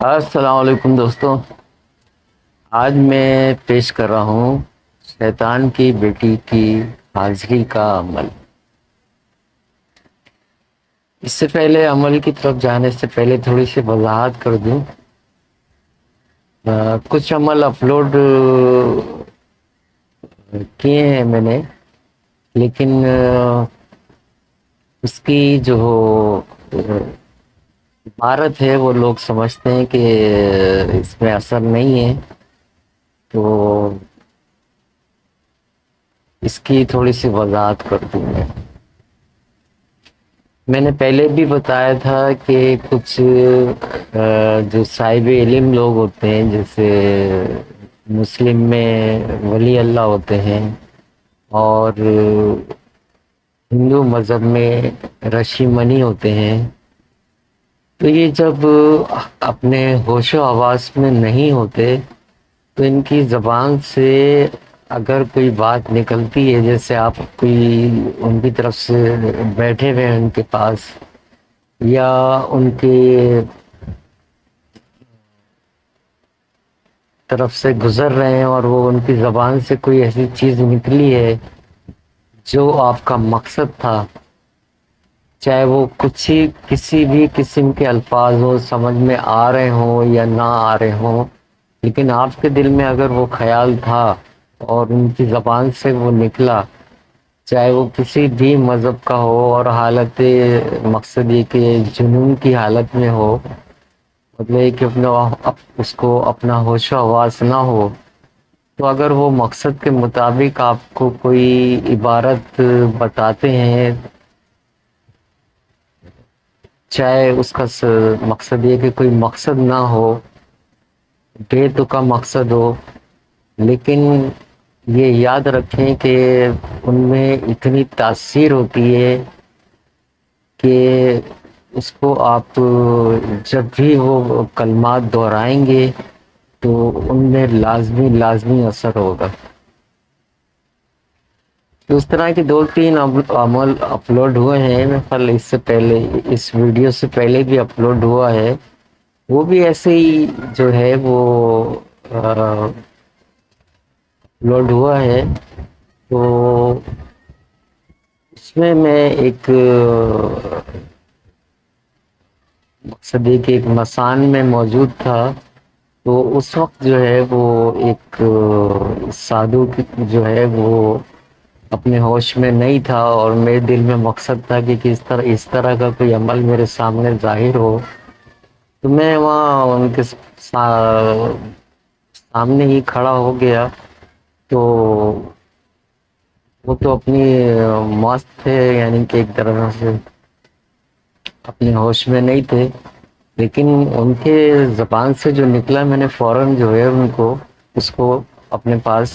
السلام علیکم دوستوں، آج میں پیش کر رہا ہوں شیطان کی بیٹی کی حاضری کا عمل۔ اس سے پہلے عمل کی طرف جانے سے پہلے تھوڑی سی وضاحت کر دوں۔ کچھ عمل اپلوڈ کیے ہیں میں نے، لیکن اس کی جو عبارت ہے وہ لوگ سمجھتے ہیں کہ اس میں اثر نہیں ہے، تو اس کی تھوڑی سی وضاحت کر دوں میں نے پہلے بھی بتایا تھا کہ کچھ جو صاحب علم لوگ ہوتے ہیں، جیسے مسلم میں ولی اللہ ہوتے ہیں اور ہندو مذہب میں رشی منی ہوتے ہیں، تو یہ جب اپنے ہوش و حواس میں نہیں ہوتے تو ان کی زبان سے اگر کوئی بات نکلتی ہے، جیسے آپ کوئی ان کی طرف سے بیٹھے ہوئے ہیں ان کے پاس، یا ان کی طرف سے گزر رہے ہیں اور وہ ان کی زبان سے کوئی ایسی چیز نکلی ہے جو آپ کا مقصد تھا، چاہے وہ کچھ ہی کسی بھی قسم کے الفاظ ہو، سمجھ میں آ رہے ہوں یا نہ آ رہے ہوں، لیکن آپ کے دل میں اگر وہ خیال تھا اور ان کی زبان سے وہ نکلا، چاہے وہ کسی بھی مذہب کا ہو اور حالت مقصد یہ کہ جنون کی حالت میں ہو، مطلب یہ کہ اس کو اپنا ہوش و حواس نہ ہو، تو اگر وہ مقصد کے مطابق آپ کو کوئی عبارت بتاتے ہیں، چاہے اس کا مقصد یہ کہ کوئی مقصد نہ ہو، بے تکا مقصد ہو، لیکن یہ یاد رکھیں کہ ان میں اتنی تاثیر ہوتی ہے کہ اس کو آپ جب بھی وہ کلمات دہرائیں گے تو ان میں لازمی اثر ہوگا۔ تو اس طرح کے 2-3 عمل اپلوڈ ہوئے ہیں، میں خیال اس سے پہلے، اس ویڈیو سے پہلے بھی اپلوڈ ہوا ہے، وہ بھی ایسے ہی جو ہے وہ اپلوڈ ہوا ہے۔ تو اس میں ایک مقصد یہ کہ ایک مسان میں موجود تھا، تو اس وقت جو ہے وہ ایک سادھو جو ہے وہ اپنے ہوش میں نہیں تھا، اور میرے دل میں مقصد تھا کہ اس طرح کا کوئی عمل میرے سامنے ظاہر ہو، تو میں وہاں ان کے سامنے ہی کھڑا ہو گیا۔ تو وہ تو اپنی مست تھے، یعنی کہ ایک طرح سے اپنے ہوش میں نہیں تھے، لیکن ان کے زبان سے جو نکلا، میں نے فوراً جو ہے ان کو اس کو اپنے پاس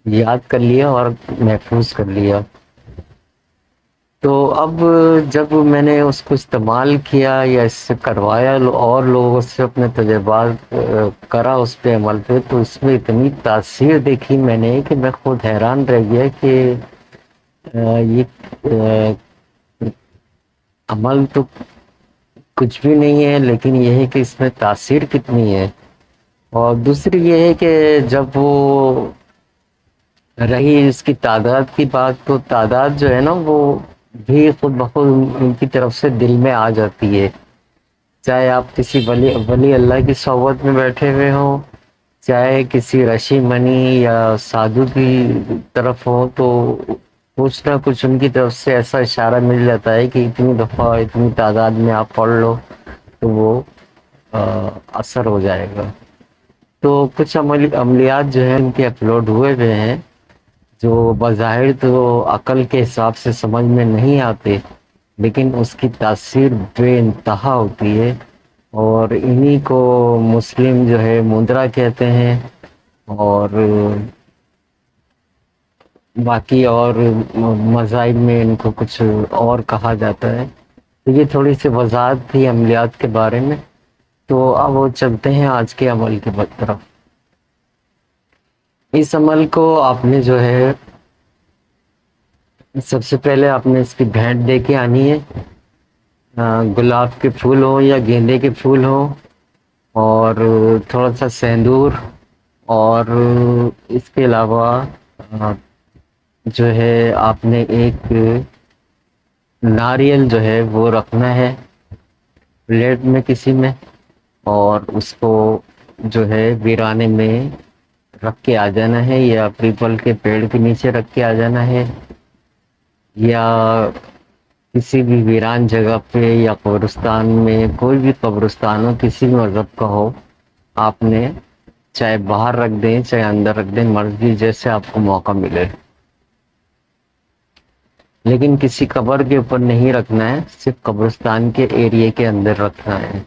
یاد کر لیا اور محفوظ کر لیا۔ تو اب جب میں نے اس کو استعمال کیا یا اس سے کروایا اور لوگوں سے اپنے تجربات کرا اس پہ عمل پہ، تو اس میں اتنی تاثیر دیکھی میں نے کہ میں خود حیران رہ گیا کہ یہ عمل تو کچھ بھی نہیں ہے، لیکن یہ ہے کہ اس میں تاثیر کتنی ہے۔ اور دوسری یہ ہے کہ جب وہ رہی اس کی تعداد کی بات، تو تعداد جو ہے نا وہ بھی خود بخود ان کی طرف سے دل میں آ جاتی ہے، چاہے آپ کسی ولی اللہ کی صحبت میں بیٹھے ہوئے ہوں، چاہے کسی رشی منی یا سادھو کی طرف ہو، تو کچھ نہ کچھ ان کی طرف سے ایسا اشارہ مل جاتا ہے کہ اتنی دفعہ اتنی تعداد میں آپ پڑھ لو تو وہ اثر ہو جائے گا۔ تو کچھ عملیات جو ہیں ان کے اپلوڈ ہوئے ہیں، جو بظاہر تو عقل کے حساب سے سمجھ میں نہیں آتے، لیکن اس کی تاثیر بے انتہا ہوتی ہے، اور انہی کو مسلم جو ہے مندرا کہتے ہیں، اور باقی اور مذاہب میں ان کو کچھ اور کہا جاتا ہے۔ تو یہ تھوڑی سی وضاحت تھی عملیات کے بارے میں۔ تو اب وہ چلتے ہیں آج کے عمل کی طرف۔ اس عمل کو آپ نے جو ہے سب سے پہلے آپ نے اس کی بھینٹ دے کے آنی ہے، گلاب کے پھول ہوں یا گیندے کے پھول ہوں، اور تھوڑا سا سندور، اور اس کے علاوہ آ، جو ہے آپ نے ایک ناریل جو ہے وہ رکھنا ہے پلیٹ میں کسی میں، اور اس کو جو ہے ویرانے میں رکھ کے آ جانا ہے، یا پیپل کے پیڑ کے نیچے رکھ کے آ جانا ہے، یا کسی بھی ویران جگہ پہ، یا قبرستان میں، کوئی بھی قبرستان ہو کسی بھی مذہب کا ہو، آپ نے چاہے باہر رکھ دیں چاہے اندر رکھ دیں، مرضی جیسے آپ کو موقع ملے، لیکن کسی قبر کے اوپر نہیں رکھنا ہے، صرف قبرستان کے ایریے کے اندر رکھنا ہے۔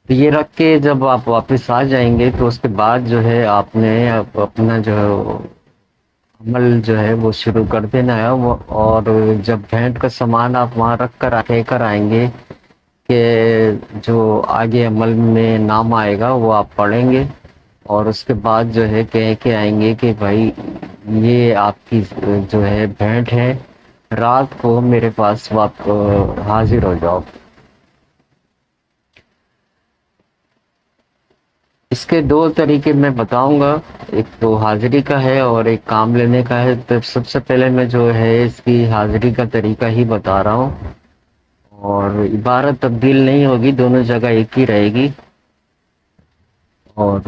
تو یہ رکھ کے جب آپ واپس آ جائیں گے تو اس کے بعد جو ہے آپ نے اپنا جو ہے عمل جو ہے وہ شروع کر دینا ہے، اور جب بھینٹ کا سامان آپ وہاں رکھ کر کہہ کر آئیں گے کہ جو آگے عمل میں نام آئے گا وہ آپ پڑھیں گے، اور اس کے بعد جو ہے کہہ کے آئیں گے کہ بھائی یہ آپ کی جو ہے بھینٹ ہے، رات کو میرے پاس حاضر ہو جاؤ۔ اس کے دو طریقے میں بتاؤں گا، ایک تو حاضری کا ہے اور ایک کام لینے کا ہے۔ تو سب سے پہلے میں جو ہے اس کی حاضری کا طریقہ ہی بتا رہا ہوں، اور عبارت تبدیل نہیں ہوگی، دونوں جگہ ایک ہی رہے گی۔ اور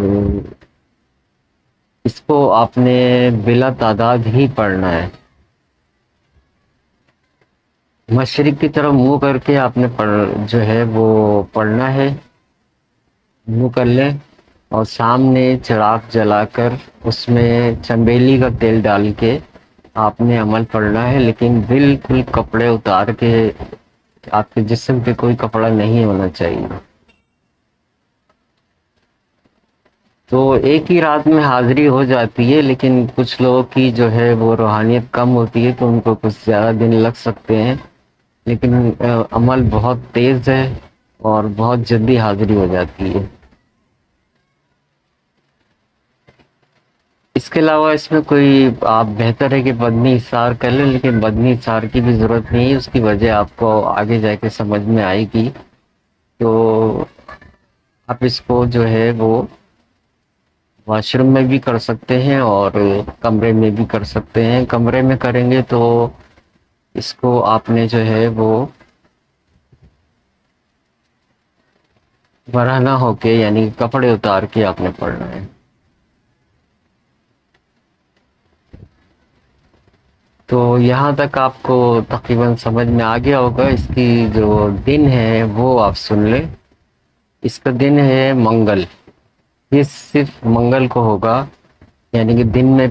اس کو آپ نے بلا تعداد ہی پڑھنا ہے، مشرق کی طرف منہ کر کے آپ نے جو ہے وہ پڑھنا ہے، منہ کر لیں، اور سامنے چراغ جلا کر اس میں چنبیلی کا تیل ڈال کے آپ نے عمل پڑھنا ہے، لیکن بالکل کپڑے اتار کے، آپ کے جسم پہ کوئی کپڑا نہیں ہونا چاہیے۔ تو ایک ہی رات میں حاضری ہو جاتی ہے، لیکن کچھ لوگوں کی جو ہے وہ روحانیت کم ہوتی ہے تو ان کو کچھ زیادہ دن لگ سکتے ہیں، لیکن عمل بہت تیز ہے اور بہت جلدی حاضری ہو جاتی ہے۔ اس کے علاوہ اس میں کوئی، آپ بہتر ہے کہ بدنی اثار کر لیں، لیکن بدنی اثار کی بھی ضرورت نہیں ہے، اس کی وجہ آپ کو آگے جا کے سمجھ میں آئے گی۔ تو آپ اس کو جو ہے وہ واش روم میں بھی کر سکتے ہیں اور کمرے میں بھی کر سکتے ہیں۔ کمرے میں کریں گے تو اس کو آپ نے جو ہے وہ برہنہ ہو کے، یعنی کپڑے اتار کے آپ نے پڑھنا ہے۔ تو یہاں تک آپ کو تقریباً سمجھ میں آ گیا ہوگا۔ اس کی جو دن ہے وہ آپ سن لیں۔ اس کا دن ہے منگل، یہ صرف منگل کو ہوگا، یعنی کہ دن میں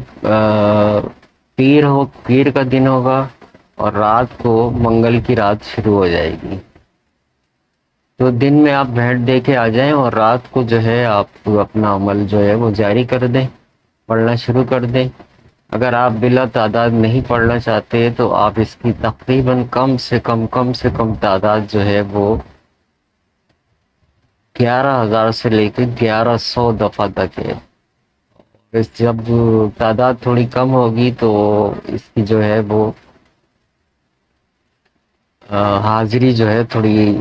پیر کا دن ہوگا، اور رات کو منگل کی رات شروع ہو جائے گی۔ تو دن میں آپ بھیٹ دے کے آ جائیں، اور رات کو جو ہے آپ اپنا عمل جو ہے وہ جاری کر دیں، پڑھنا شروع کر دیں۔ اگر آپ بلا تعداد نہیں پڑھنا چاہتے تو آپ اس کی تقریباً کم سے کم تعداد جو ہے وہ 11,000 سے لے کے 1,100 دفعہ تک ہے۔ جب تعداد تھوڑی کم ہوگی تو اس کی جو ہے وہ حاضری جو ہے تھوڑی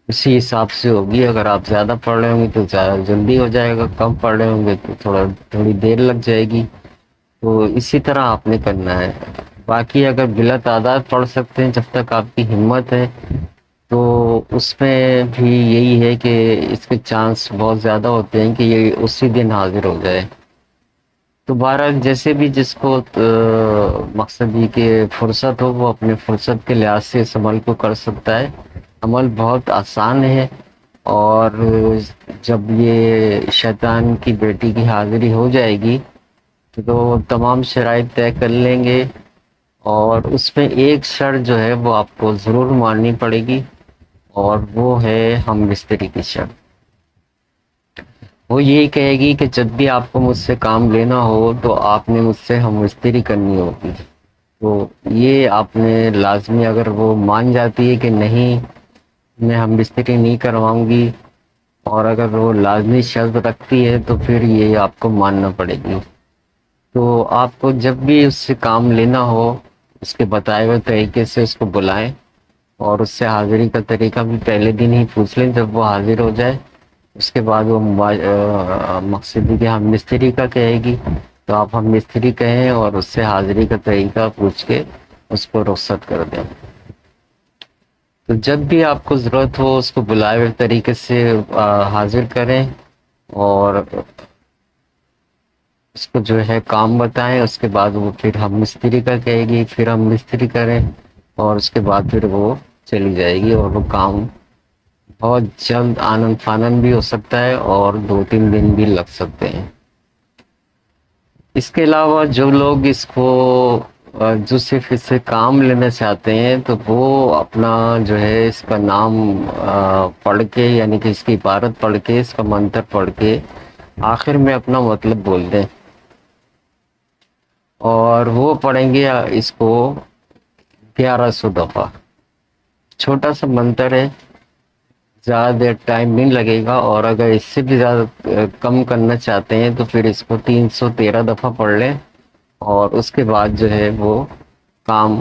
اسی حساب سے ہوگی۔ اگر آپ زیادہ پڑھ رہے ہوں گے تو زیادہ جلدی ہو جائے گا، کم پڑھ رہے ہوں گے تو تھوڑی دیر لگ جائے گی۔ تو اسی طرح آپ نے کرنا ہے۔ باقی اگر بلا تعداد پڑھ سکتے ہیں جب تک آپ کی ہمت ہے، تو اس میں بھی یہی ہے کہ اس کے چانس بہت زیادہ ہوتے ہیں کہ یہ اسی دن حاضر ہو جائے۔ تو بہرحال جیسے بھی جس کو مقصد یہ کہ فرصت ہو، وہ اپنے فرصت کے لحاظ سے اس عمل کو کر سکتا ہے۔ عمل بہت آسان ہے، اور جب یہ شیطان کی بیٹی کی حاضری ہو جائے گی تو تمام شرائط طے کر لیں گے، اور اس میں ایک شرط جو ہے وہ آپ کو ضرور ماننی پڑے گی، اور وہ ہے ہم مستری کی شرط۔ وہ یہی کہے گی کہ جب بھی آپ کو مجھ سے کام لینا ہو تو آپ نے مجھ سے ہم مستری کرنی ہوگی۔ تو یہ آپ نے لازمی، اگر وہ مان جاتی ہے کہ نہیں میں ہم مستری نہیں کرواؤں گی، اور اگر وہ لازمی شرط رکھتی ہے تو پھر یہ آپ کو ماننا پڑے گی۔ تو آپ کو جب بھی اس سے کام لینا ہو، اس کے بتائے ہوئے طریقے سے اس کو بلائیں، اور اس سے حاضری کا طریقہ بھی پہلے دن ہی پوچھ لیں جب وہ حاضر ہو جائے۔ اس کے بعد وہ مقصدی کہ ہم مستری کا کہے گی تو آپ ہم مستری کہیں اور اس سے حاضری کا طریقہ پوچھ کے اس کو رخصت کر دیں. تو جب بھی آپ کو ضرورت ہو اس کو بلائے ہوئے طریقے سے حاضر کریں اور اس کو جو ہے کام بتائیں. اس کے بعد وہ پھر ہم مستری کا کہے گی، پھر ہم مستری کریں اور اس کے بعد پھر وہ چلی جائے گی اور وہ کام بہت جلد آنن فانن بھی ہو سکتا ہے اور 2-3 دن بھی لگ سکتے ہیں. اس کے علاوہ جو لوگ اس کو جو صرف اس سے کام لینا چاہتے ہیں تو وہ اپنا جو ہے اس کا نام پڑھ کے یعنی کہ اس کی عبارت پڑھ کے اس کا منتر پڑھ کے آخر میں اپنا مطلب بول دیں اور وہ پڑھیں گے اس کو 1100 دفعہ. چھوٹا سا منتر ہے، زیادہ دیر ٹائم نہیں لگے گا اور اگر اس سے بھی زیادہ کم کرنا چاہتے ہیں تو پھر اس کو 313 دفعہ پڑھ لیں اور اس کے بعد جو ہے وہ کام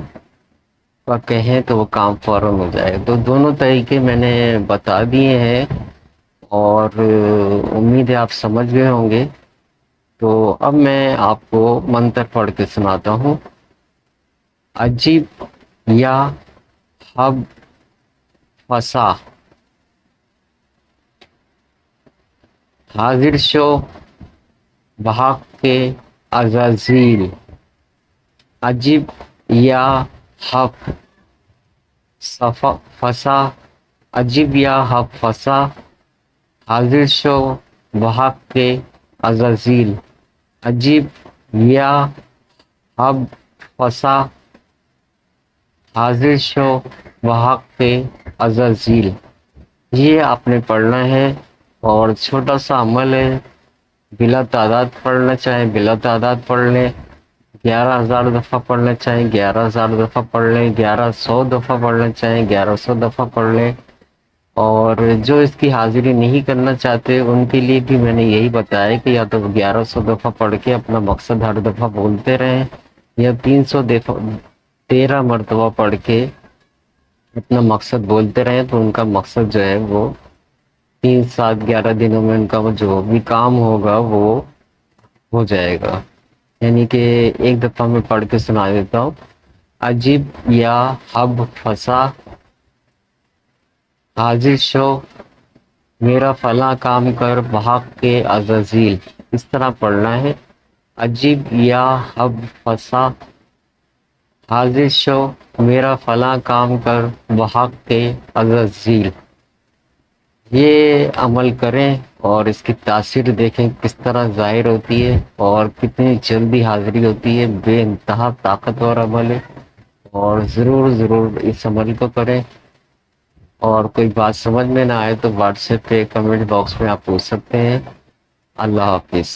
کا کہیں تو وہ کام فوراً ہو جائے. تو دونوں طریقے میں نے بتا دیے ہیں اور امید ہے آپ سمجھ گئے ہوں گے. تو اب میں آپ کو منتر پڑھ کے سناتا ہوں. عجیب یا حب فسا حاضر شو بحق کے عزازیل. عجیب یا حب فسا عجیب یا حب فسا حاضر شو بحق کے عزازیل. عجیب یا حب فسا حاضر شو بحق کے عزازیل. یہ آپ نے پڑھنا ہے اور چھوٹا سا عمل ہے. بلا تعداد پڑھنا چاہیں بلا تعداد پڑھ لیں، 11,000 دفعہ پڑھنا چاہیں 11,000 دفعہ پڑھ لیں، 1100 دفعہ پڑھنا چاہیں 1100 دفعہ پڑھ لیں. اور جو اس کی حاضری نہیں کرنا چاہتے ان کے لیے بھی میں نے یہی بتایا کہ یا تو 1100 دفعہ پڑھ کے اپنا مقصد ہر دفعہ بولتے رہیں یا 313 مرتبہ پڑھ کے اپنا مقصد بولتے رہیں تو ان کا مقصد جو ہے وہ 3-7-11 دنوں میں ان کا جو بھی کام ہوگا وہ ہو جائے گا. یعنی کہ ایک دفعہ میں پڑھ کے سنا دیتا ہوں. عجیب یا حب فسا حاضر شو میرا فلاں کام کر بحق کے عزازیل. اس طرح پڑھنا ہے. عجیب یا حب فسا حاضر شو میرا فلاں کام کر بحق کے عزازیل. یہ عمل کریں اور اس کی تاثیر دیکھیں کس طرح ظاہر ہوتی ہے اور کتنی جلدی حاضری ہوتی ہے. بے انتہا طاقتور عمل ہے اور ضرور ضرور اس عمل کو کریں. اور کوئی بات سمجھ میں نہ آئے تو واٹس ایپ پہ کمنٹ باکس میں آپ پوچھ سکتے ہیں. اللہ حافظ.